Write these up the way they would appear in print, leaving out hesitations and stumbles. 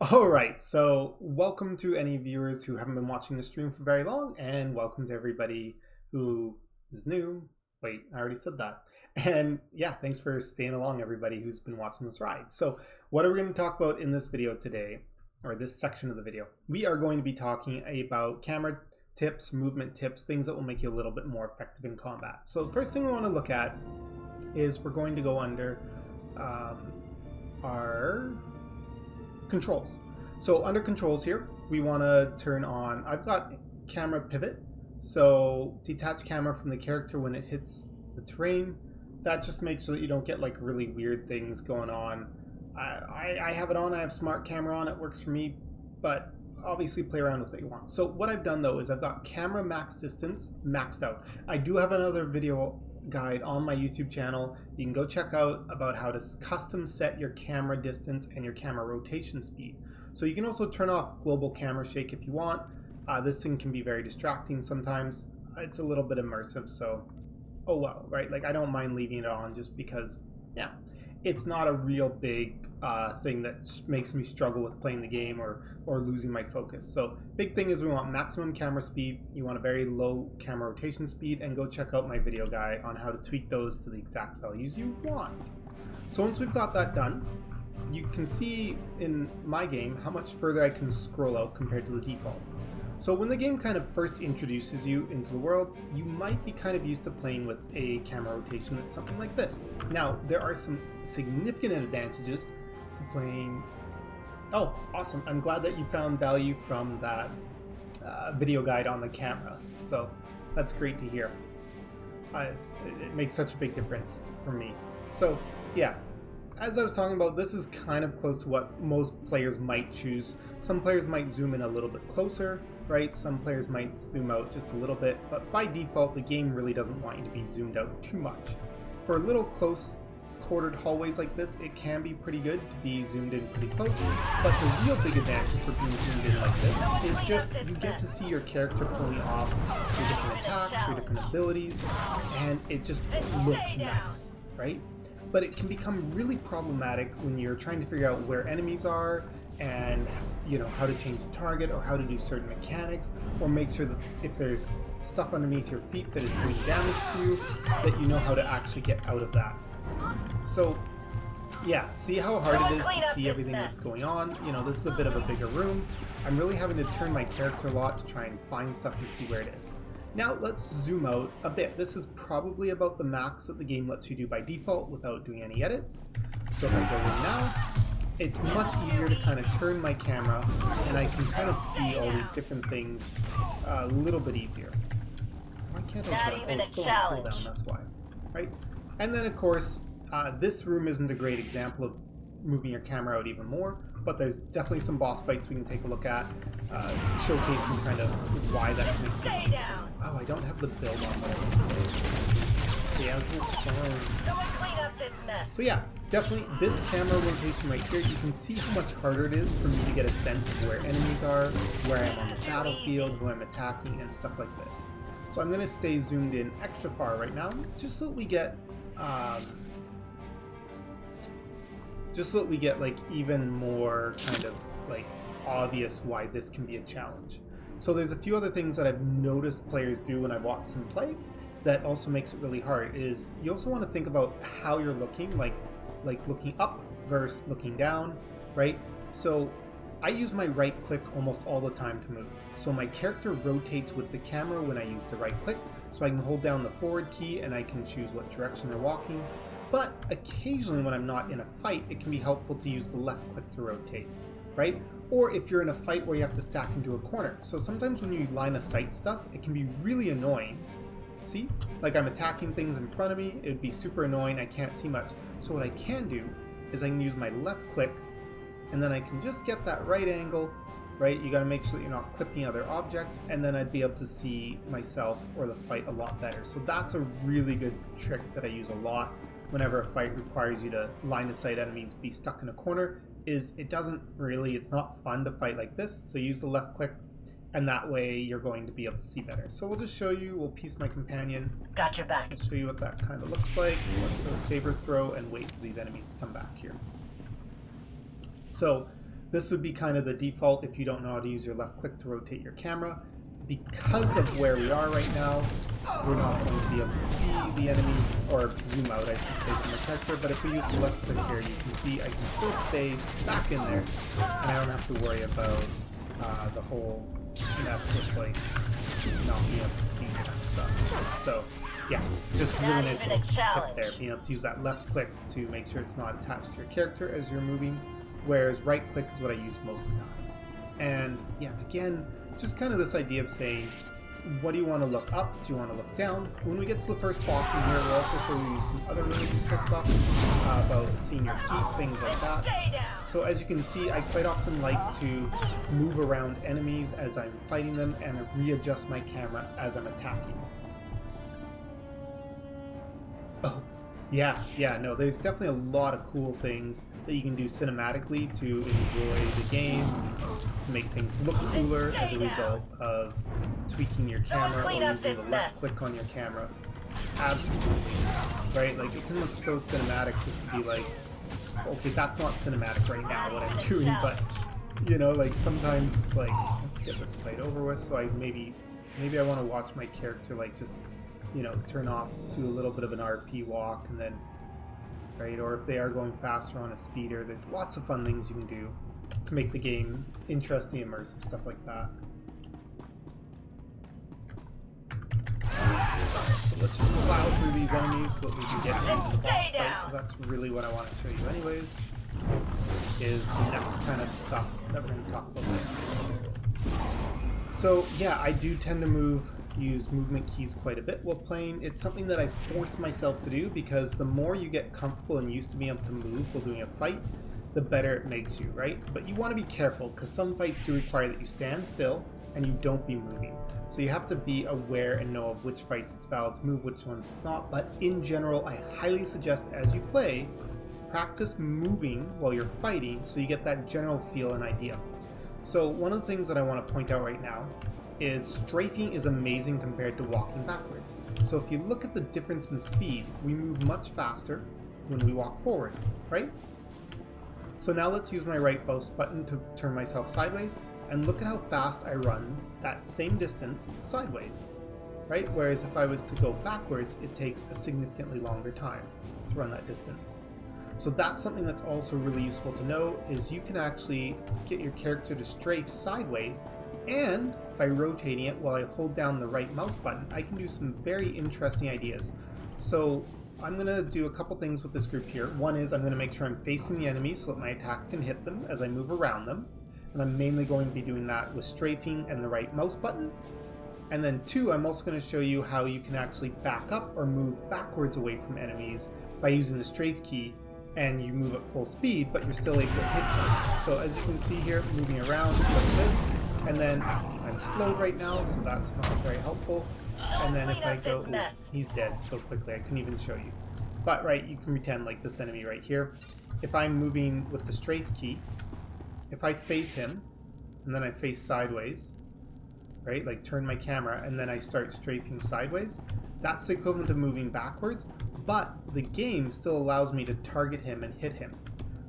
Alright, so welcome to any viewers who haven't been watching the stream for very long, and welcome to everybody who is new. Wait, I already said that. And yeah, thanks for staying along, everybody who's been watching this ride. So what are we going to talk about in this video today, or this section of the video? We are going to be talking about camera tips, movement tips, things that will make you a little bit more effective in combat. So the first thing we want to look at is we're going to go under our controls. So under controls here, we want to turn on, I've got camera pivot. So detach camera from the character when it hits the terrain. That just makes sure that you don't get like really weird things going on. I have it on, I have smart camera on, it works for me, but obviously play around with what you want. So what I've done though is I've got camera max distance maxed out. I do have another video guide on my YouTube channel. You can go check out about how to custom set your camera distance and your camera rotation speed. So you can also turn off global camera shake if you want. This thing can be very distracting sometimes. It's a little bit immersive, so oh well, right? Like I don't mind leaving it on just because, yeah, it's not a real big thing that makes me struggle with playing the game or losing my focus. So big thing is we want maximum camera speed, you want a very low camera rotation speed, and go check out my video guide on how to tweak those to the exact values you want. So once we've got that done, you can see in my game how much further I can scroll out compared to the default. So when the game kind of first introduces you into the world, you might be kind of used to playing with a camera rotation that's something like this. Now, there are some significant advantages to playing. Oh, awesome. I'm glad that you found value from that video guide on the camera. So that's great to hear. It makes such a big difference for me. So yeah, as I was talking about, this is kind of close to what most players might choose. Some players might zoom in a little bit closer, right? Some players might zoom out just a little bit, but by default, the game really doesn't want you to be zoomed out too much. For little close quartered hallways like this, it can be pretty good to be zoomed in pretty close, but the real big advantage for being zoomed in like this is just you get to see your character pulling off your different attacks, your different abilities, and it just looks nice, right? But it can become really problematic when you're trying to figure out where enemies are and how to change the target or how to do certain mechanics, or make sure that if there's stuff underneath your feet that is doing damage to you, that you know how to actually get out of that. So yeah, see how hard it is to see everything that's going on? This is a bit of a bigger room. I'm really having to turn my character a lot to try and find stuff and see where it is. Now let's zoom out a bit. This is probably about the max that the game lets you do by default without doing any edits. So if I go in now, it's much easier to kind of turn my camera and I can kind of see all these different things a little bit easier. Why can't I do that? Oh, it's still on cooldown, that's why. Right? And then of course, this room isn't a great example of moving your camera out even more, but there's definitely some boss fights we can take a look at, showcasing kind of why that makes sense. Oh, I don't have the build on there. So yeah, definitely this camera rotation right here, you can see how much harder it is for me to get a sense of where enemies are, where I'm on the battlefield, who I'm attacking, and stuff like this. So I'm going to stay zoomed in extra far right now, just so that we get like even more kind of like obvious why this can be a challenge. So there's a few other things that I've noticed players do when I've watched them play that also makes it really hard. Is you also want to think about how you're looking, like looking up versus looking down, right? So I use my right click almost all the time to move. So my character rotates with the camera when I use the right click, so I can hold down the forward key and I can choose what direction they're walking. But occasionally when I'm not in a fight, it can be helpful to use the left click to rotate, right? Or if you're in a fight where you have to stack into a corner. So sometimes when you line of sight stuff, it can be really annoying. See? Like I'm attacking things in front of me, it would be super annoying, I can't see much. So what I can do is I can use my left click, and then I can just get that right angle, right? You gotta make sure that you're not clipping other objects, and then I'd be able to see myself or the fight a lot better. So that's a really good trick that I use a lot whenever a fight requires you to line of sight enemies, be stuck in a corner, is it's not fun to fight like this. So use the left click, and that way you're going to be able to see better. So we'll just show you, we'll piece my companion. Got your back. I'll show you what that kind of looks like. Let's throw a saber throw and wait for these enemies to come back here. So This would be kind of the default if you don't know how to use your left click to rotate your camera. Because of where we are right now, we're not going to be able to see the enemies, or zoom out I should say, from the character, but if we use the left click here, you can see I can still stay back in there, and I don't have to worry about the whole mess with like not being able to see that stuff. So yeah, just really nice little tip there, being able to use that left click to make sure it's not attached to your character as you're moving, whereas right click is what I use most of the time. And yeah, again, just kind of this idea of saying, what do you want to look up? Do you want to look down? When we get to the first boss in here, we'll also show you some other really useful stuff about seeing your feet, things like that. So as you can see, I quite often like to move around enemies as I'm fighting them and readjust my camera as I'm attacking. Oh, yeah, no, there's definitely a lot of cool things that you can do cinematically to enjoy the game, to make things look cooler as a result of tweaking your camera or using the left click on your camera. Absolutely. Right? Like, it can look so cinematic just to be like, okay, that's not cinematic right now, what I'm doing, but, you know, like, sometimes it's like, let's get this fight over with, so maybe I want to watch my character, like, just, you know, turn off, do a little bit of an RP walk, and then, right, or if they are going faster on a speeder, there's lots of fun things you can do to make the game interesting, immersive, stuff like that. So let's just plow through these enemies so that we can get into the boss fight, because that's really what I want to show you anyways, is the next kind of stuff that we're going to talk about later. So yeah, I do tend to use movement keys quite a bit while playing. It's something that I force myself to do, because the more you get comfortable and used to being able to move while doing a fight, the better it makes you, right? But you want to be careful, because some fights do require that you stand still and you don't be moving. So you have to be aware and know of which fights it's valid to move, which ones it's not. But in general, I highly suggest as you play, practice moving while you're fighting so you get that general feel and idea. So one of the things that I want to point out right now is strafing is amazing compared to walking backwards. So if you look at the difference in speed, we move much faster when we walk forward, right? So now let's use my right mouse button to turn myself sideways, and look at how fast I run that same distance sideways, right? Whereas if I was to go backwards, it takes a significantly longer time to run that distance. So that's something that's also really useful to know, is you can actually get your character to strafe sideways, and by rotating it while I hold down the right mouse button, I can do some very interesting ideas. So I'm going to do a couple things with this group here. One is I'm going to make sure I'm facing the enemy so that my attack can hit them as I move around them. And I'm mainly going to be doing that with strafing and the right mouse button. And then two, I'm also going to show you how you can actually back up or move backwards away from enemies by using the strafe key, and you move at full speed, but you're still able to hit them. So as you can see here, moving around like this, and then I'm slowed right now, so that's not very helpful. And then if I go, ooh, he's dead so quickly, I couldn't even show you. But right, you can pretend like this enemy right here. If I'm moving with the strafe key, if I face him, and then I face sideways, right, like turn my camera, and then I start strafing sideways, that's the equivalent of moving backwards, but the game still allows me to target him and hit him.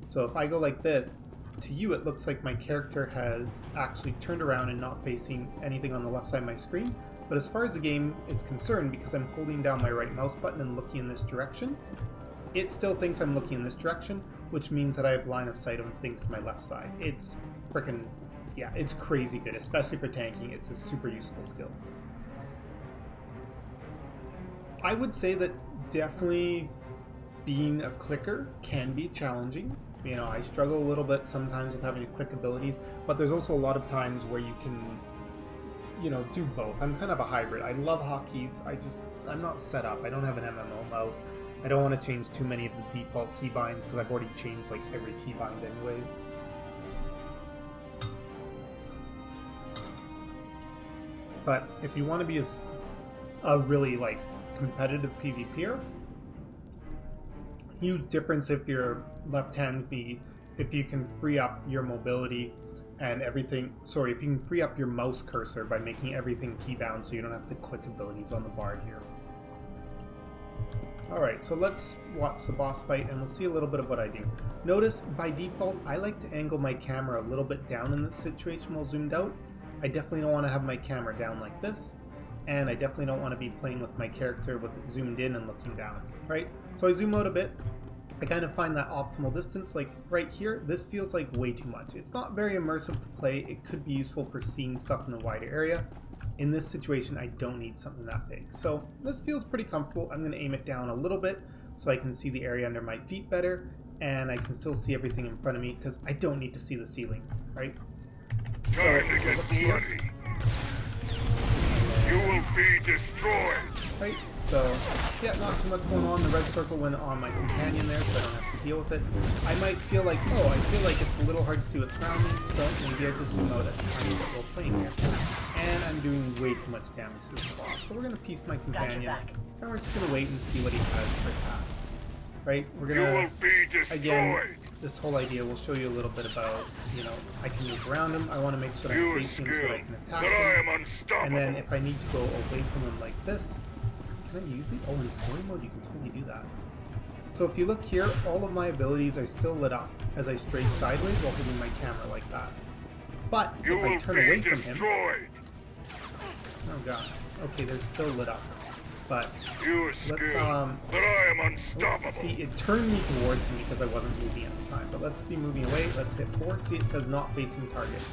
So if I go like this, to you it looks like my character has actually turned around and not facing anything on the left side of my screen, but as far as the game is concerned, because I'm holding down my right mouse button and looking in this direction, it still thinks I'm looking in this direction, which means that I have line of sight on things to my left side. It's freaking, yeah, it's crazy good, especially for tanking. It's a super useful skill. I would say that definitely being a clicker can be challenging. You know, I struggle a little bit sometimes with having click abilities, but there's also a lot of times where you can, you know, do both. I'm kind of a hybrid. I love hotkeys. I'm not set up. I don't have an MMO mouse. I don't want to change too many of the default keybinds because I've already changed like every keybind anyways. But if you want to be a really like competitive PvPer, huge difference if your left hand if you can free up your mobility and everything, sorry, if you can free up your mouse cursor by making everything keybound so you don't have to click abilities on the bar here. Alright, so let's watch the boss fight and we'll see a little bit of what I do. Notice, by default, I like to angle my camera a little bit down in this situation while zoomed out. I definitely don't want to have my camera down like this, and I definitely don't want to be playing with my character with it zoomed in and looking down, right? So I zoom out a bit. I kind of find that optimal distance, like right here, this feels like way too much. It's not very immersive to play. It could be useful for seeing stuff in a wider area. In this situation, I don't need something that big. So this feels pretty comfortable. I'm going to aim it down a little bit so I can see the area under my feet better, and I can still see everything in front of me because I don't need to see the ceiling, right? So look here. You will be destroyed. Right, so yeah, not too much going on. The red circle went on my companion there, so I don't have to deal with it. I might feel like, oh, I feel like it's a little hard to see what's around me, so maybe I just zoom out a tiny bit while playing here. And I'm doing way too much damage to this boss, so we're going to piece my companion, and we're just going to wait and see what he has for attacks. Right, we're going to, again, this whole idea will show you a little bit about, you know, I can move around him. I want to make sure I'm facing him so that I can attack him. And then if I need to go away from him like this, can I use it? Oh, in story mode, you can totally do that. So if you look here, all of my abilities are still lit up as I strafe sideways while holding my camera like that. But if I turn away from him, oh god, okay, they're still lit up. But let's see, it turned me towards me because I wasn't moving at the time. But let's be moving away. Let's hit 4. See, it says not facing target.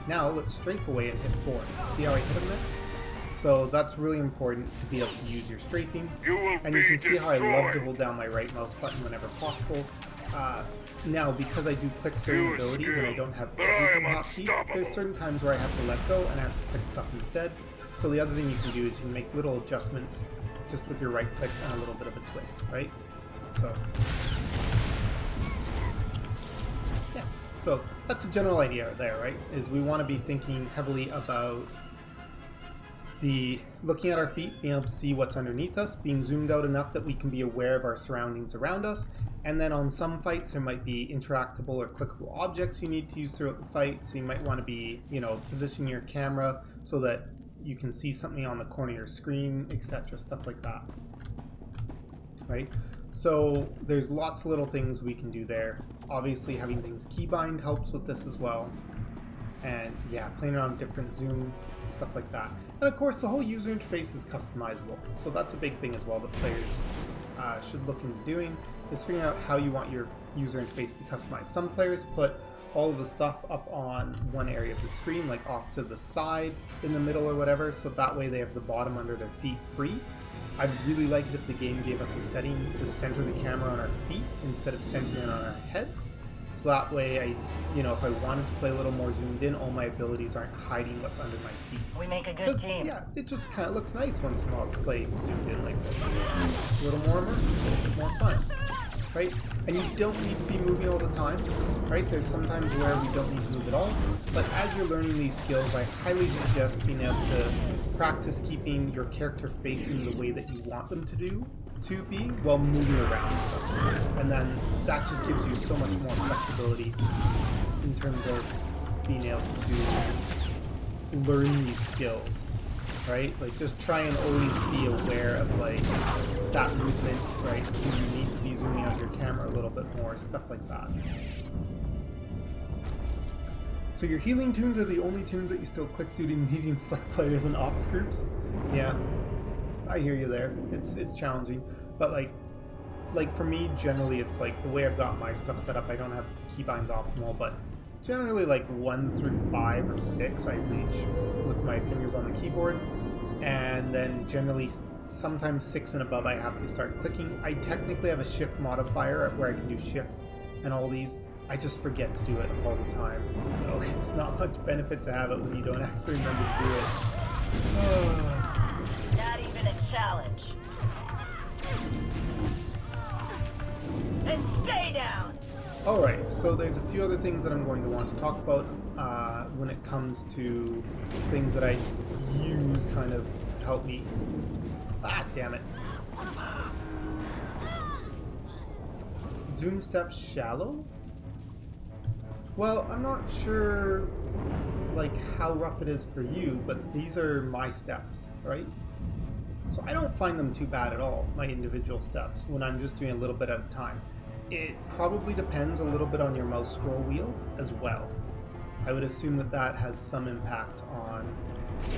Now let's strafe away and hit 4. See how I hit him there? So that's really important to be able to use your strafing. And you can see how I love to hold down my right mouse button whenever possible. Now, because I do click certain abilities and I don't have everything hotkey, there's certain times where I have to let go and I have to click stuff instead. So the other thing you can do is you can make little adjustments just with your right click and a little bit of a twist, right? So, yeah. So that's a general idea there, right? Is we want to be thinking heavily about looking at our feet, being able to see what's underneath us, being zoomed out enough that we can be aware of our surroundings around us. And then on some fights, there might be interactable or clickable objects you need to use throughout the fight. So you might want to be, you know, positioning your camera so that you can see something on the corner of your screen, etc., stuff like that, right? So there's lots of little things we can do there. Obviously, having things keybind helps with this as well. And yeah, playing around different zoom, stuff like that. And of course, the whole user interface is customizable. So that's a big thing as well that players should look into doing, is figuring out how you want your user interface to be customized. Some players put all of the stuff up on one area of the screen, like off to the side, in the middle or whatever, so that way they have the bottom under their feet free. I'd really like it if the game gave us a setting to center the camera on our feet instead of centering it on our head. So that way, if I wanted to play a little more zoomed in, all my abilities aren't hiding what's under my feet. We make a good team. Yeah, it just kind of looks nice once in a while to play zoomed in like this. A little more immersive, a little bit more fun. Right? And you don't need to be moving all the time, right? There's some times where we don't need to move at all, but as you're learning these skills, I highly suggest being able to practice keeping your character facing the way that you want them to be while moving around stuff. And then that just gives you so much more flexibility in terms of being able to learn these skills. Right? Like, just try and always be aware of, like, that movement, right? You need to be zooming out your camera a little bit more, stuff like that. So your healing tunes are the only tunes that you still click due to needing select players and ops groups? Yeah, I hear you there. It's challenging. But, like for me, generally, it's like, the way I've got my stuff set up, I don't have keybinds optimal, but generally like 1 through 5 or 6 I reach with my fingers on the keyboard, and then generally sometimes 6 and above I have to start clicking. I technically have a shift modifier where I can do shift and all these. I just forget to do it all the time, so it's not much benefit to have it when you don't actually remember to do it. Not even a challenge. And stay down! Alright, so there's a few other things that I'm going to want to talk about when it comes to things that I use kind of to help me. Ah, damn it. Zoom steps shallow? Well, I'm not sure like how rough it is for you, but these are my steps, right? So I don't find them too bad at all, my individual steps, when I'm just doing a little bit at a time. It probably depends a little bit on your mouse scroll wheel as well. I would assume that that has some impact on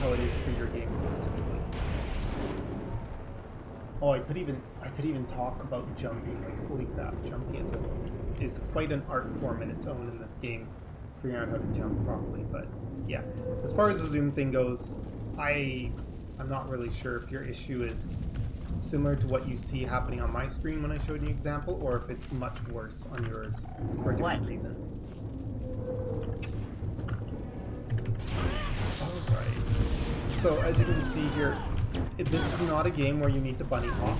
how it is for your game specifically. Oh, I could even talk about jumping. Like, holy crap, jumping is quite an art form in its own in this game, figuring out how to jump properly. But yeah, as far as the zoom thing goes, I'm not really sure if your issue is similar to what you see happening on my screen when I showed you an example, or if it's much worse on yours for a different reason. Alright. So as you can see here, this is not a game where you need to bunny hop,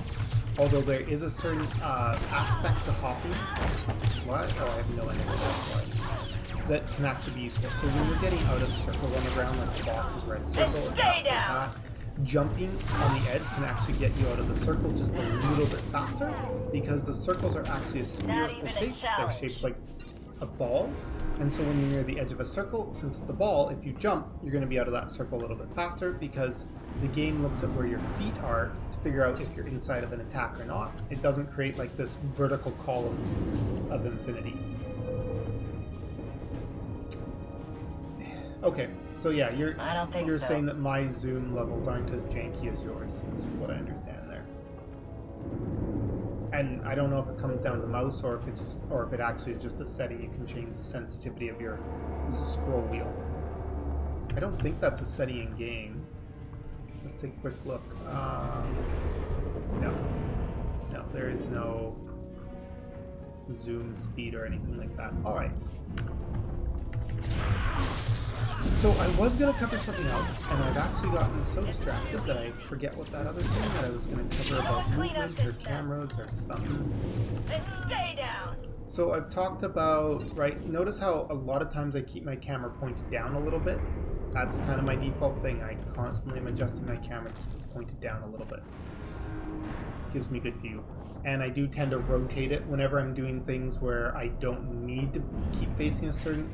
although there is a certain aspect to hopping. What? Oh, I have no idea why. That can actually be useful. So when you're getting out of circles on the ground, like the boss's red circle, or like that, jumping on the edge can actually get you out of the circle just a little bit faster, because the circles are actually a spherical shape. They're shaped like a ball, and so when you're near the edge of a circle, since it's a ball, if you jump, you're going to be out of that circle a little bit faster, because the game looks at where your feet are to figure out if you're inside of an attack or not. It doesn't create like this vertical column of infinity. Okay, so yeah, you're saying that my zoom levels aren't as janky as yours, is what I understand there. And I don't know if it comes down to the mouse or if it actually is just a setting you can change the sensitivity of your scroll wheel. I don't think that's a setting in game. Let's take a quick look. No, there is no zoom speed or anything like that. All right. So I was going to cover something else, and I've actually gotten so distracted that I forget what that other thing that I was going to cover about movement or cameras or something. Stay down. So I've talked about, right, notice how a lot of times I keep my camera pointed down a little bit. That's kind of my default thing. I constantly am adjusting my camera to keep it pointed down a little bit. Gives me good view. And I do tend to rotate it whenever I'm doing things where I don't need to keep facing a certain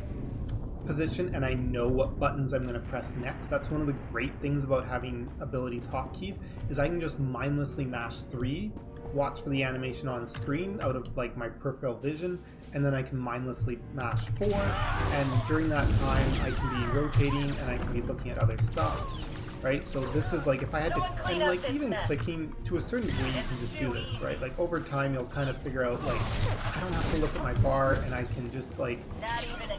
position and I know what buttons I'm going to press next. That's one of the great things about having abilities hotkeyed, is I can just mindlessly mash 3, watch for the animation on screen out of like my peripheral vision, and then I can mindlessly mash 4, and during that time I can be rotating and I can be looking at other stuff. Right, so this is like if I had to, and like even clicking to a certain degree, you can just do this, right? Like over time, you'll kind of figure out like I don't have to look at my bar, and I can just like,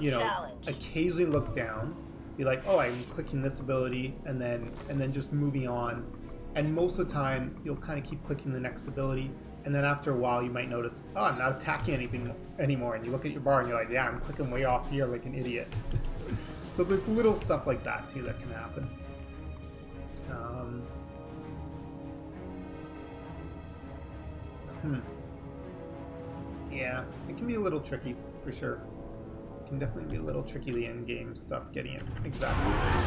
you know, occasionally look down, be like, oh, I'm clicking this ability, and then just moving on. And most of the time, you'll kind of keep clicking the next ability, and then after a while, you might notice, oh, I'm not attacking anything anymore, and you look at your bar and you're like, yeah, I'm clicking way off here like an idiot. So there's little stuff like that too that can happen. Yeah, it can be a little tricky, for sure. It can definitely be a little tricky, the end-game stuff, getting it exactly right.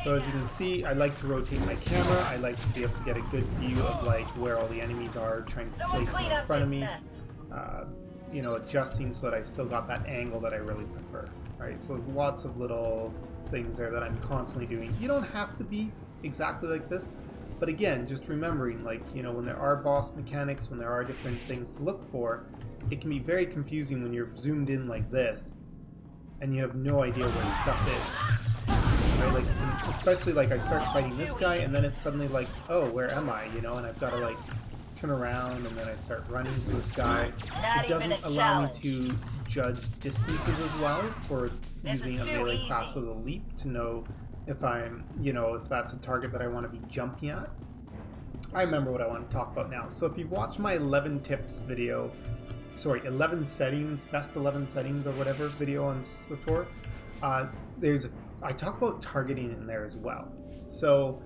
So as you can see, I like to rotate my camera. I like to be able to get a good view of like where all the enemies are, trying to place them in front of me. You know, adjusting so that I still got that angle that I really prefer. Right, so there's lots of little things there that I'm constantly doing. You don't have to be exactly like this, but again, just remembering, like, you know, when there are boss mechanics, when there are different things to look for, it can be very confusing when you're zoomed in like this, and you have no idea where stuff is. Right, like, especially like I start fighting this guy, and then it's suddenly like, oh, where am I? You know, and I've got to like turn around, and then I start running to this guy. It doesn't allow me to judge distances as well for using a melee class with a leap to know if I'm, you know, if that's a target that I want to be jumping at. I remember what I want to talk about now. So if you watch my 11 tips video, sorry, 11 settings, best 11 settings or whatever video on SWTOR, I talk about targeting in there as well. So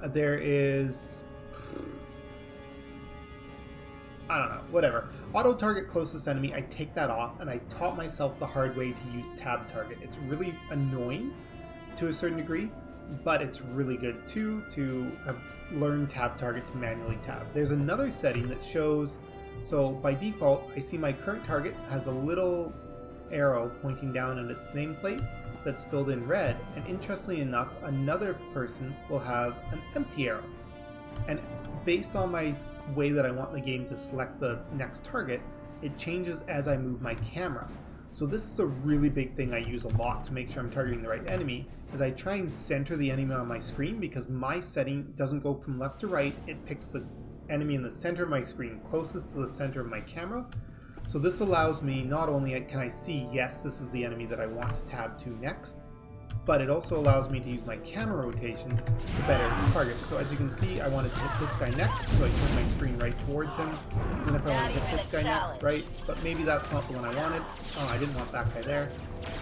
there is, I don't know, whatever. Auto target closest enemy, I take that off, and I taught myself the hard way to use tab target. It's really annoying to a certain degree, but it's really good too to learn tab target to manually tab. There's another setting that shows, so by default, I see my current target has a little arrow pointing down at its nameplate, that's filled in red, and interestingly enough, another person will have an empty arrow. And based on my way that I want the game to select the next target, it changes as I move my camera. So this is a really big thing I use a lot to make sure I'm targeting the right enemy, is I try and center the enemy on my screen, because my setting doesn't go from left to right, it picks the enemy in the center of my screen, closest to the center of my camera. So this allows me, not only can I see, yes, this is the enemy that I want to tab to next, but it also allows me to use my camera rotation to better target. So as you can see, I wanted to hit this guy next, so I turn my screen right towards him. And then if I want to hit this guy next, right, but maybe that's not the one I wanted. Oh, I didn't want that guy there.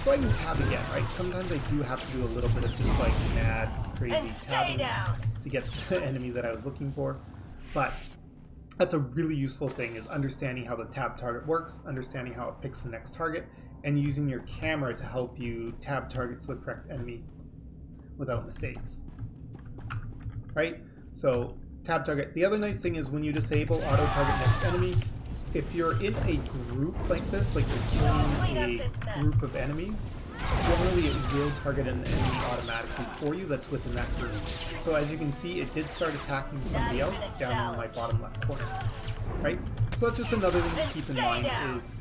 So I can tab again, right? Sometimes I do have to do a little bit of just like mad, crazy tabbing to get the enemy that I was looking for. But that's a really useful thing, is understanding how the tab target works, understanding how it picks the next target, and using your camera to help you tab target to the correct enemy without mistakes. Right? So, tab target. The other nice thing is when you disable auto target next enemy, if you're in a group like this, like you're killing a group of enemies, generally it will target an enemy automatically for you that's within that group. So as you can see, it did start attacking somebody else down in my bottom left corner. Right? So that's just another thing to keep in mind, is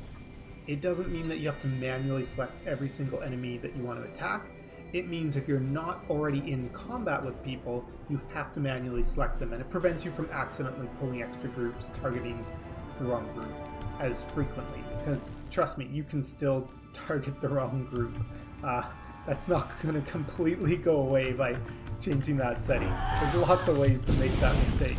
it doesn't mean that you have to manually select every single enemy that you want to attack. It means if you're not already in combat with people, you have to manually select them, and it prevents you from accidentally pulling extra groups, targeting the wrong group as frequently. Because trust me, you can still target the wrong group. That's not going to completely go away by changing that setting. There's lots of ways to make that mistake.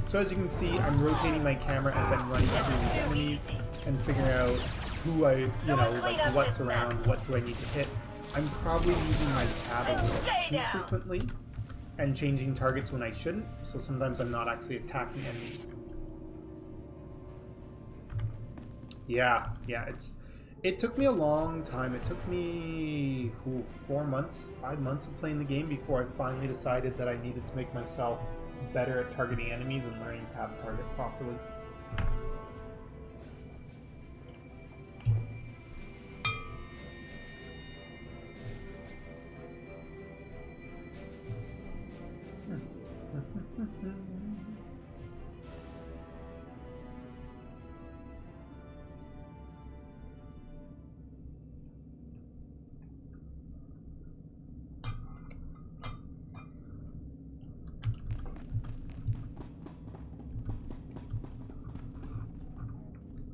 So as you can see, I'm rotating my camera as I'm running through these enemies and figuring out who like what's around, what do I need to hit. I'm probably using my tab a little too frequently and changing targets when I shouldn't, so sometimes I'm not actually attacking enemies. Yeah, it took me a long time. It took me 4 months, 5 months of playing the game before I finally decided that I needed to make myself better at targeting enemies and learning tab target properly.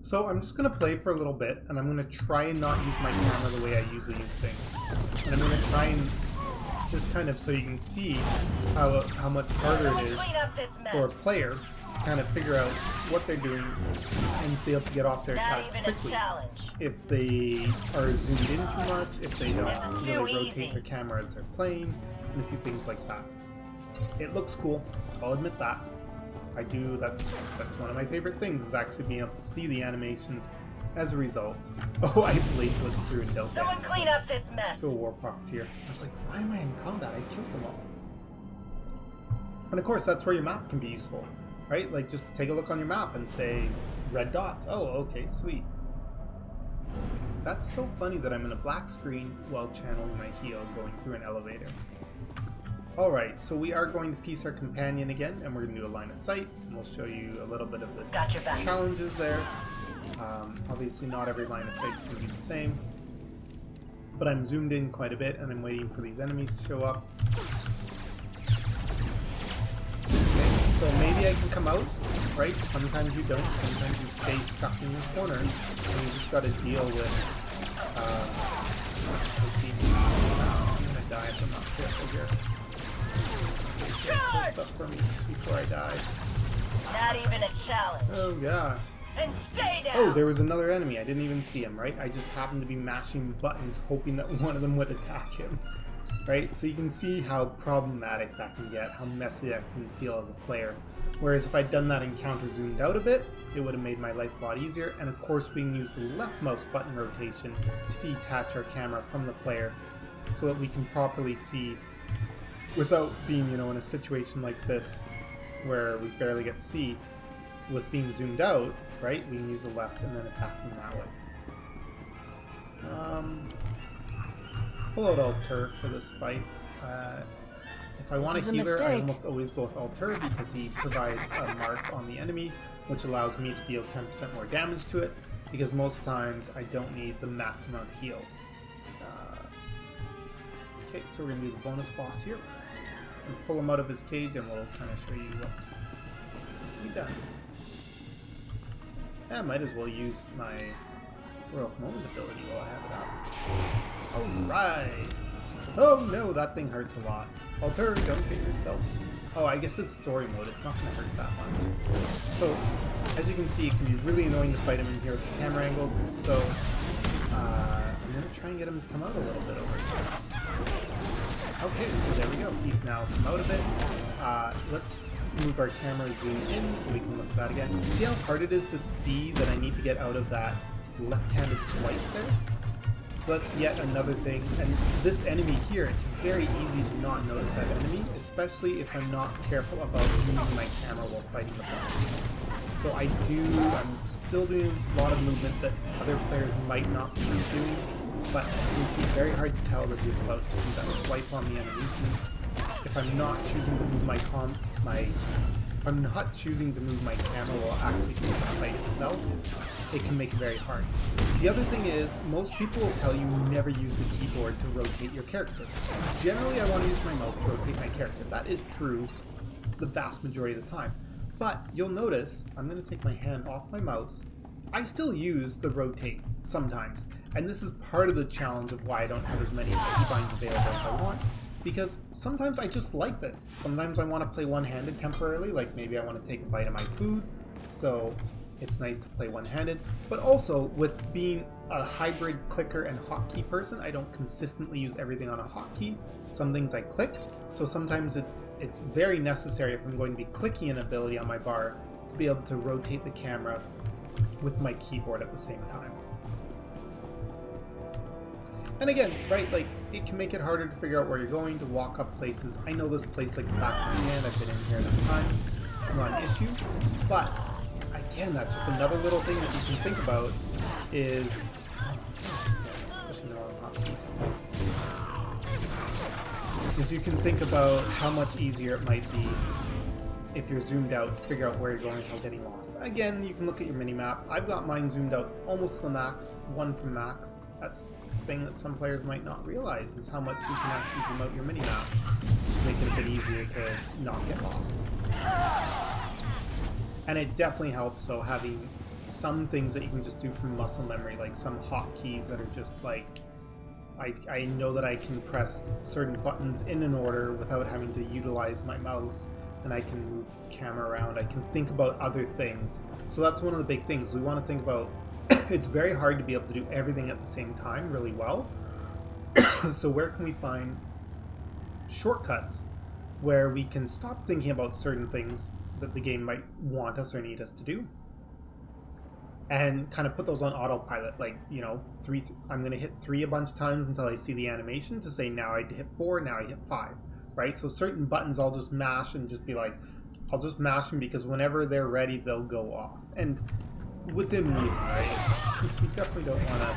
So I'm just going to play for a little bit, and I'm going to try and not use my camera the way I usually use things. And I'm going to try and just kind of, so you can see how much harder it is for a player to kind of figure out what they're doing and be able to get off their attacks quickly. If they are zoomed in too much, if they don't really rotate their camera as they're playing, and a few things like that. It looks cool, I'll admit that. I do, that's one of my favorite things, is actually being able to see the animations as a result. Oh, I blade blitzed through and dealt damage. Someone clean up this mess! To a war profiteer. I was like, why am I in combat? I killed them all. And of course, that's where your map can be useful, right? Like, just take a look on your map and say, red dots. Oh, okay, sweet. That's so funny that I'm in a black screen while channeling my heal going through an elevator. Alright, so we are going to piece our companion again, and we're going to do a line of sight, and we'll show you a little bit of the challenges there. Obviously not every line of sight is going to be the same, but I'm zoomed in quite a bit, and I'm waiting for these enemies to show up. Okay, so maybe I can come out, right? Sometimes you don't, sometimes you stay stuck in the corner, and you just got to deal with I'm going to die if I'm not careful here. Kill stuff for me before I die. Not even a challenge. Oh gosh. And stay down. Oh, there was another enemy. I didn't even see him, right? I just happened to be mashing buttons hoping that one of them would attack him. Right? So you can see how problematic that can get, how messy that can feel as a player. Whereas if I'd done that encounter zoomed out a bit, it would have made my life a lot easier. And of course we can use the left mouse button rotation to detach our camera from the player so that we can properly see without being, in a situation like this where we barely get to see. With being zoomed out, right, we can use the left and then attack them that way. pull out Alter for this fight. If I want a healer, I almost always go with Alter because he provides a mark on the enemy, which allows me to deal 10% more damage to it, because most times I don't need the max amount of heals. Okay, so we're going to do the bonus boss here. And pull him out of his cage and we'll kind of show you what we've done. Yeah, I might as well use my Heroic Moment ability while I have it up. Alright! Oh no, that thing hurts a lot. Alter, don't hit yourselves. Oh, I guess it's story mode, it's not going to hurt that much. So, as you can see, it can be really annoying to fight him in here with the camera angles, so I'm going to try and get him to come out a little bit over here. Okay, so there we go. He's now come out of it. Let's move our camera, zoom in, so we can look at that again. See how hard it is to see that I need to get out of that left-handed swipe there? So that's yet another thing. And this enemy here, it's very easy to not notice that enemy, especially if I'm not careful about moving my camera while fighting the boss. So I'm still doing a lot of movement that other players might not be doing. But as you can see, very hard to tell that he's about to do that swipe on the enemy. If I'm not choosing to move my camera while actually doing the fight itself, it can make it very hard. The other thing is, most people will tell you never use the keyboard to rotate your character. Generally, I want to use my mouse to rotate my character. That is true the vast majority of the time. But you'll notice, I'm going to take my hand off my mouse, I still use the rotate sometimes. And this is part of the challenge of why I don't have as many keybinds available as I want, because sometimes I just like this. Sometimes I want to play one-handed temporarily, like maybe I want to take a bite of my food, so it's nice to play one-handed. But also, with being a hybrid clicker and hotkey person, I don't consistently use everything on a hotkey. Some things I click, so sometimes it's very necessary if I'm going to be clicking an ability on my bar to be able to rotate the camera with my keyboard at the same time. And again, right, like, it can make it harder to figure out where you're going, to walk up places. I know this place like the back of my hand, I've been in here enough times, it's not an issue. But, again, that's just another little thing that you can think about is... Is you can think about how much easier it might be if you're zoomed out to figure out where you're going without getting lost. Again, you can look at your mini-map. I've got mine zoomed out almost to the max, 1 from max. That's the thing that some players might not realize, is how much you can actually zoom out your mini-map to make it a bit easier to not get lost. And it definitely helps, so having some things that you can just do from muscle memory, like some hotkeys that are just like, I know that I can press certain buttons in an order without having to utilize my mouse, and I can move camera around, I can think about other things. So that's one of the big things. We want to think about, it's very hard to be able to do everything at the same time really well. So where can we find shortcuts where we can stop thinking about certain things that the game might want us or need us to do, and kind of put those on autopilot, like, you know, I'm going to hit 3 a bunch of times until I see the animation to say now I hit 4, now I hit 5, right? So certain buttons I'll just mash and just be like, I'll just mash them because whenever they're ready, they'll go off. And within reason, right? You definitely don't want to...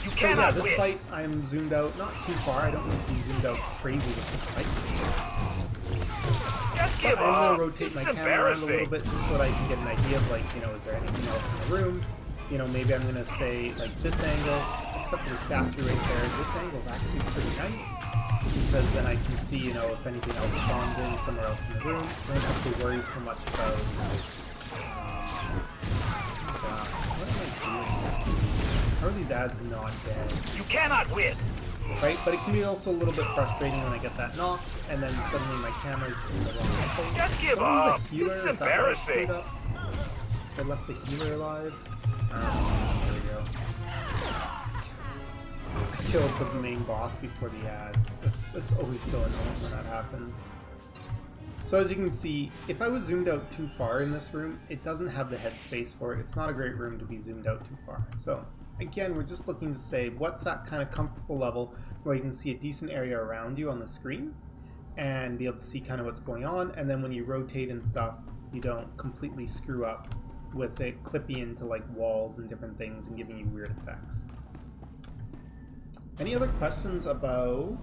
So yeah, this fight, I'm zoomed out, not too far. I don't need to be zoomed out crazy with this fight. But I'm going to rotate my camera around a little bit just so that I can get an idea of, like, you know, is there anything else in the room? You know, maybe I'm going to say, like, this angle, except for the statue right there, this angle is actually pretty nice, because then I can see, you know, if anything else spawns in somewhere else in the room. I don't have to worry so much about... what am I doing? How are these ads not dead? You cannot win! Right, but it can be also a little bit frustrating when I get that knock, and then suddenly my camera's in the wrong place. Just give up! This is embarrassing! I left the healer alive. There we go. I killed the main boss before the ads. That's always so annoying when that happens. So as you can see, if I was zoomed out too far in this room, it doesn't have the headspace for it. It's not a great room to be zoomed out too far. So again, we're just looking to say, what's that kind of comfortable level where you can see a decent area around you on the screen and be able to see kind of what's going on, and then when you rotate and stuff, you don't completely screw up with it clipping into like walls and different things and giving you weird effects. Any other questions about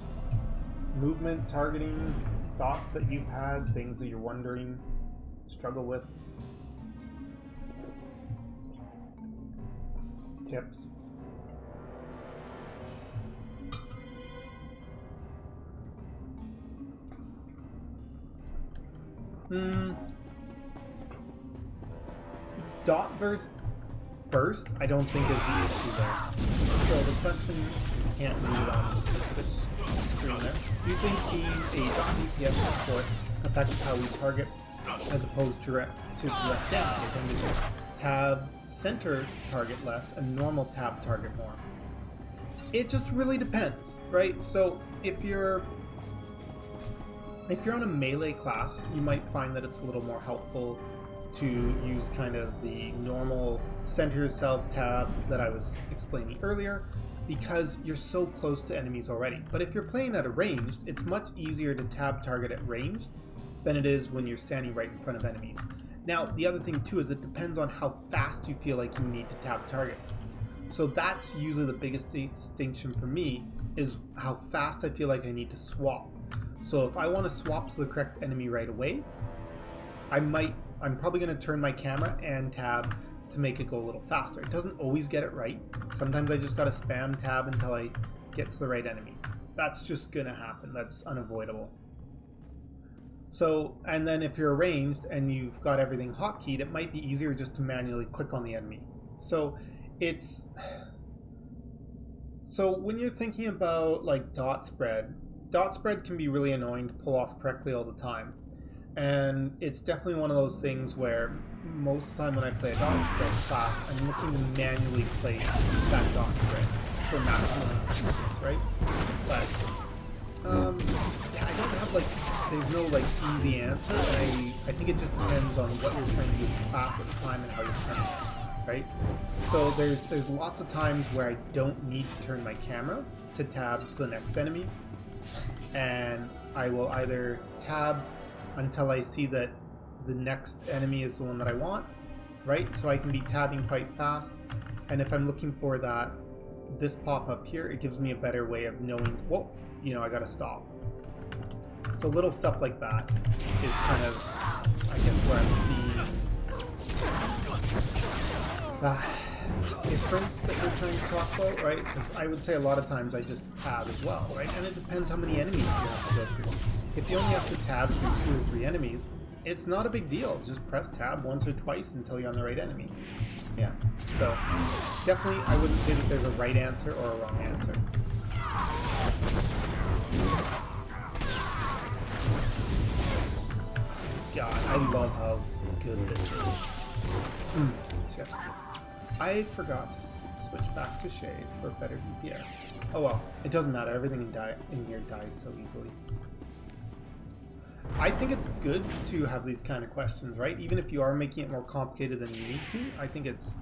movement, targeting, thoughts that you've had, things that you're wondering, struggle with? Tips? Dot versus burst, I don't think is the issue there. So the question, you can't read it on the screen there. Do you think being a dot DPS support affects how we target as opposed to direct damage? I think we should tab center target less and normal tab target more. It just really depends, right? So if you're on a melee class, you might find that it's a little more helpful to use kind of the normal center yourself tab that I was explaining earlier, because you're so close to enemies already. But if you're playing at a ranged, it's much easier to tab target at ranged than it is when you're standing right in front of enemies. Now, the other thing too is it depends on how fast you feel like you need to tab target. So that's usually the biggest distinction for me, is how fast I feel like I need to swap. So if I want to swap to the correct enemy right away, I'm probably going to turn my camera and tab to make it go a little faster. It doesn't always get it right. Sometimes I just got to spam tab until I get to the right enemy. That's just going to happen. That's unavoidable. So, and then if you're ranged and you've got everything hotkeyed, it might be easier just to manually click on the enemy. So when you're thinking about like dot spread can be really annoying to pull off correctly all the time. And it's definitely one of those things where most of the time when I play a dot spread class, I'm looking to manually place that dot spread for maximum effectiveness, right? But yeah, I don't have there's no easy answer. I think it just depends on what you're trying to do with the class at the time and how you're playing, right? So there's lots of times where I don't need to turn my camera to tab to the next enemy, and I will either tab until I see that the next enemy is the one that I want, right? So I can be tabbing quite fast, and if I'm looking for this pop-up here, it gives me a better way of knowing, whoa, I gotta stop. So little stuff like that is kind of, I guess, where I'm seeing difference that we're trying to talk about, right? Because I would say a lot of times I just tab as well, right? And it depends how many enemies you have to go through. If you only have to tab through 2 or 3 enemies, it's not a big deal. Just press tab once or twice until you're on the right enemy. Yeah, so definitely I wouldn't say that there's a right answer or a wrong answer. God, I love how good this is. Chef's kiss. I forgot to switch back to shade for better DPS. Oh well, it doesn't matter. Everything in here dies so easily. I think it's good to have these kind of questions, right? Even if you are making it more complicated than you need to, I think it's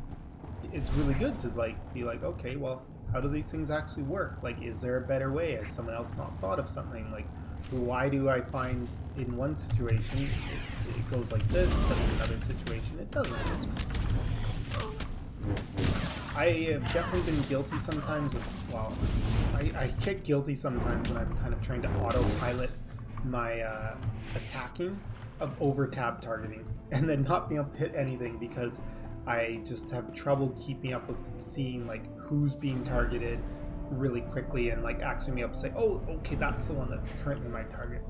really good to be like, okay, well, how do these things actually work? Like, is there a better way? Has someone else not thought of something? Like, why do I find in one situation it goes like this, but in another situation it doesn't? I have definitely been guilty sometimes of, well, I get guilty sometimes when I'm kind of trying to autopilot my attacking of over tab targeting and then not being able to hit anything because I just have trouble keeping up with seeing who's being targeted really quickly and actually being able to say, oh, okay, that's the one that's currently my target.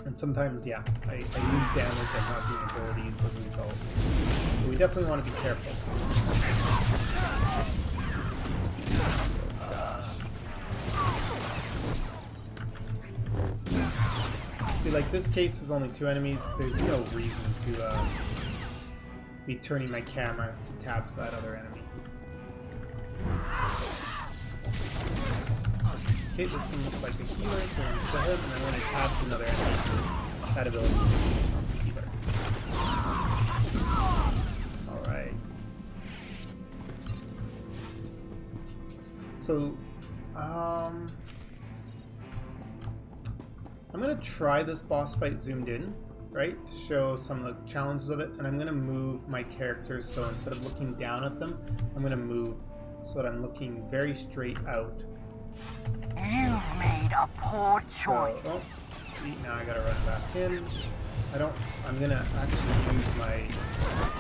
And sometimes, yeah, I lose damage and not the abilities as a result. So we definitely want to be careful. See, this case is only 2 enemies. There's no reason to be turning my camera to tab to that other enemy. Okay, this one looks like a healer, so I'm going to kill him, and then when I tab to another enemy, that ability is finish on the healer. Alright. So, I'm going to try this boss fight zoomed in, right, to show some of the challenges of it, and I'm going to move my characters so instead of looking down at them, I'm going to move so that I'm looking very straight out You've made a poor So, choice. oh, see, now I gotta run back in. I'm gonna actually use my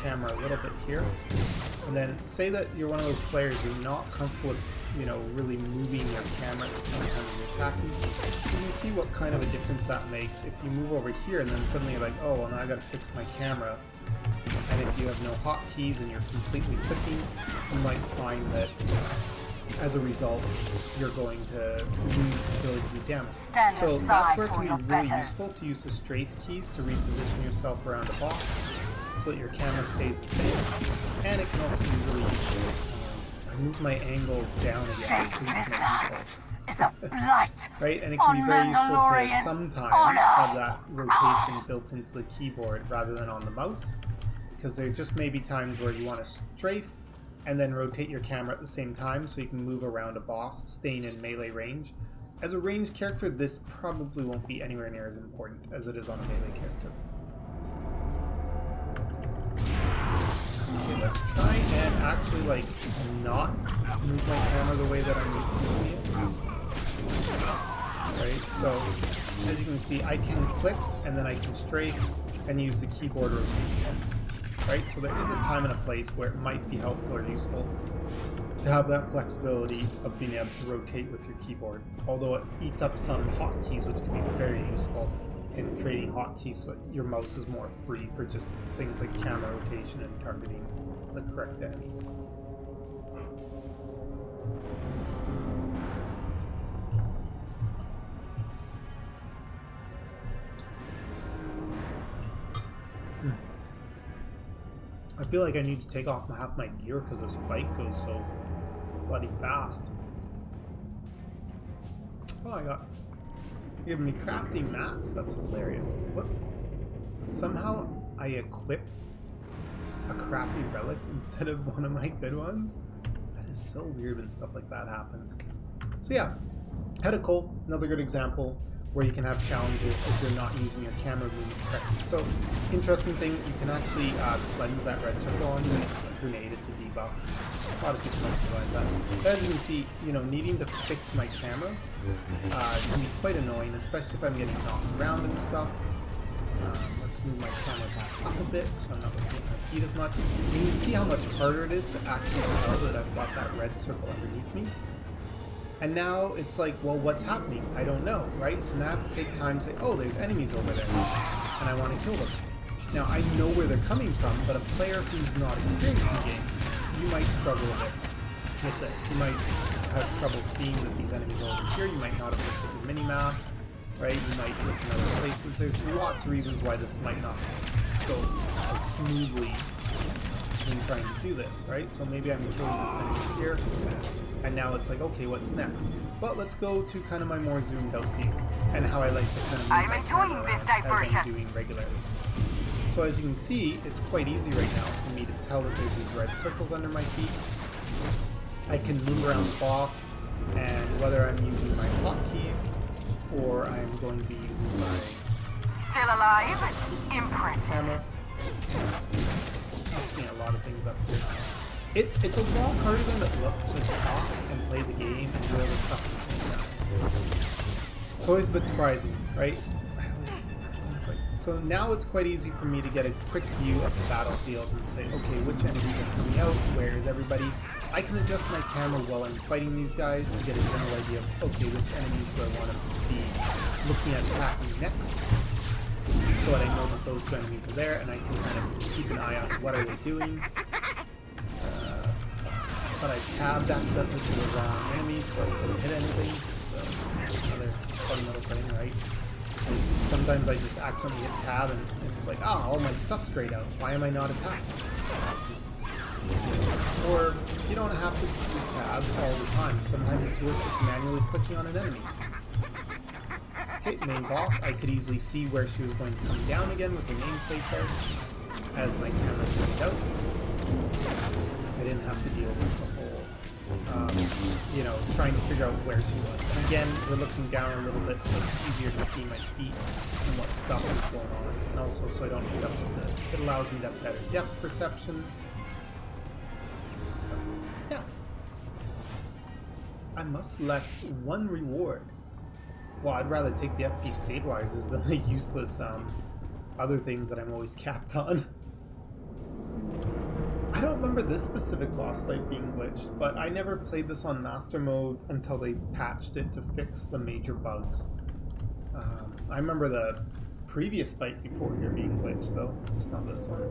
camera a little bit here. And then say that you're one of those players who's not comfortable with, really moving your camera at the same time as you're attacking. You can see what kind of a difference that makes if you move over here and then suddenly you're like, oh, well, now I gotta fix my camera. And if you have no hotkeys and you're completely clicking, you might find that as a result, you're going to lose the ability to do damage. So that's where it can be really useful to use the strafe keys to reposition yourself around the boss so that your camera stays the same. And it can also be really useful. I move my angle down again to use my default. It's a blight. Right, and it can be very useful to sometimes have that rotation built into the keyboard rather than on the mouse, because there just may be times where you want to strafe and then rotate your camera at the same time so you can move around a boss, staying in melee range. As a ranged character, this probably won't be anywhere near as important as it is on a melee character. Okay, let's try and actually not move my camera the way that I'm used to moving it. Right, so as you can see, I can click and then I can strafe and use the keyboard rotation. Right, so there is a time and a place where it might be helpful or useful to have that flexibility of being able to rotate with your keyboard, although it eats up some hotkeys, which can be very useful in creating hotkeys so your mouse is more free for just things like camera rotation and targeting the correct enemy. I feel like I need to take off half my gear because this bike goes so bloody fast. Oh, I got giving me crafting mats. That's hilarious. What? Somehow I equipped a crappy relic instead of one of my good ones. That is so weird when stuff like that happens. So yeah, Head of Coal, another good example where you can have challenges if you're not using your camera movement correctly. So, interesting thing, you can actually cleanse that red circle on you, and it's a grenade, it's a debuff. A lot of people don't realize that. But as you can see, needing to fix my camera can be quite annoying, especially if I'm getting knocked around and stuff. Let's move my camera back up a bit so I'm not looking at my feet as much. You can see how much harder it is to actually tell that I've got that red circle underneath me. And now it's like, well, what's happening? I don't know, right? So now I have to take time to say, oh, there's enemies over there, and I want to kill them. Now, I know where they're coming from, but a player who's not experienced in the game, you might struggle a bit with this. You might have trouble seeing that these enemies are over here. You might not have looked at your mini-map, right? You might look in other places. There's lots of reasons why this might not go as smoothly in trying to do this, right? So maybe I'm killing this enemy here, and now it's like, okay, what's next? Well, let's go to kind of my more zoomed out view, and how I like to kind of move my camera around as I'm doing regularly. So as you can see, it's quite easy right now for me to tell that there's these red circles under my feet. I can move around the boss, and whether I'm using my hotkeys or I'm going to be using my Still alive? Impressive. camera. I've seen a lot of things up here. It's a lot harder than it looks to talk and play the game and do all this stuff at the same time. It's always a bit surprising, right? I was like, so now it's quite easy for me to get a quick view of the battlefield and say, okay, which enemies are coming out, where is everybody? I can adjust my camera while I'm fighting these guys to get a general idea of, okay, which enemies do I want to be looking at attacking next, so that I know that those two enemies are there, and I can kind of keep an eye on what are they doing. But I tabbed accidentally to the wrong enemy, so I couldn't hit anything. So another fun little thing, right? Sometimes I just accidentally hit tab, and it's like, ah, all my stuff's grayed out. Why am I not attacking? Or you don't have to use tabs all the time. Sometimes it's worth just manually clicking on an enemy. Okay, main boss. I could easily see where she was going to come down again with the nameplate there as my camera zoomed out. I didn't have to deal with the whole, trying to figure out where she was. And again, we're looking down a little bit so it's easier to see my feet and what stuff is going on. And also so I don't end up with this. It allows me to have better depth perception. So, yeah. I must select one reward. Well, I'd rather take the FP stabilizers than the useless other things that I'm always capped on. I don't remember this specific boss fight being glitched, but I never played this on Master Mode until they patched it to fix the major bugs. I remember the previous fight before here being glitched, though, just not this one.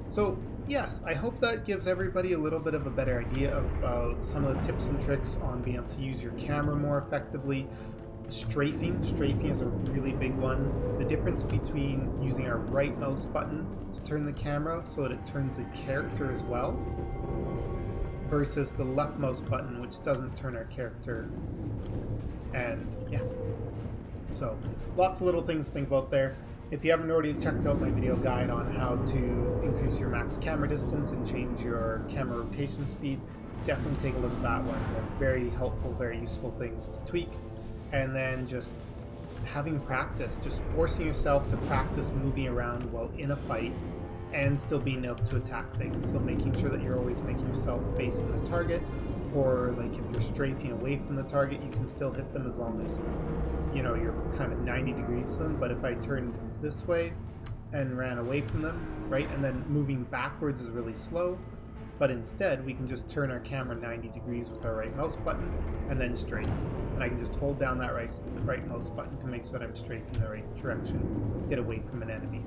So, yes, I hope that gives everybody a little bit of a better idea about some of the tips and tricks on being able to use your camera more effectively. Strafing is a really big one. The difference between using our right mouse button to turn the camera so that it turns the character as well, versus the left mouse button, which doesn't turn our character. And yeah, so lots of little things to think about there. If you haven't already checked out my video guide on how to increase your max camera distance and change your camera rotation speed, definitely take a look at that one. They're very helpful, very useful things to tweak. And then just having practice, just forcing yourself to practice moving around while in a fight and still being able to attack things. So making sure that you're always making yourself facing the target, or like if you're strafing away from the target, you can still hit them as long as, you know, you're kind of 90 degrees to them. But if I turned this way and ran away from them, right, and then moving backwards is really slow, but instead we can just turn our camera 90 degrees with our right mouse button and then strafe. And I can just hold down that right mouse button to make sure that I'm strafing the right direction to get away from an enemy.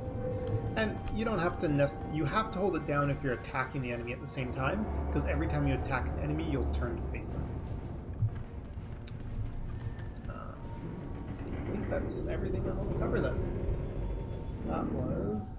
And you don't have to you have to hold it down if you're attacking the enemy at the same time, because every time you attack an enemy, you'll turn to face them. I think that's everything I want to cover then. That was